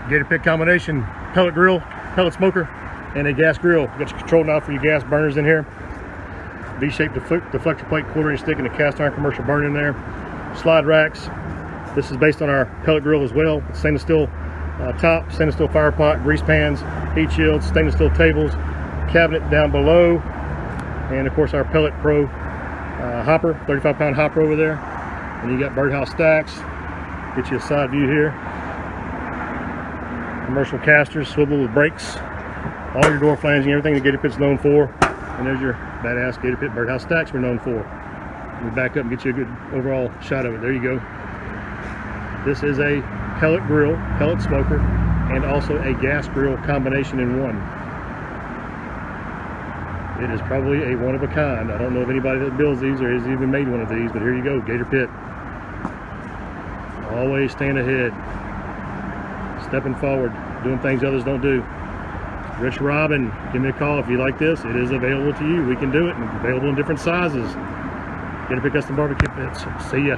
Gator pit combination, pellet grill, pellet smoker, and a gas grill. You got your control knob for your gas burners in here. V-shaped deflector plate, 1/4 inch thick, and a cast iron commercial burn in there. Slide racks. This is based on our pellet grill as well. It's stainless steel top, stainless steel fire pot, grease pans, heat shields, stainless steel tables, cabinet down below, and of course our Pellet Pro hopper, 35-pound hopper over there. And you got birdhouse stacks. Get you a side view here. Commercial casters, swivel with brakes, all your door flanging, everything the Gator Pit's known for. And there's your badass Gator Pit birdhouse stacks we're known for. Let me back up and get you a good overall shot of it. There you go. This is a pellet grill, pellet smoker, and also a gas grill combination in one. It is probably a one of a kind. I don't know of anybody that builds these or has even made one of these, but here you go, Gator Pit. Always staying ahead, stepping forward, doing things others don't do. Rich Robin, give me a call if you like this. It is available to you. We can do it, and available in different sizes. Gator Pit Custom Barbecue Pits. See ya.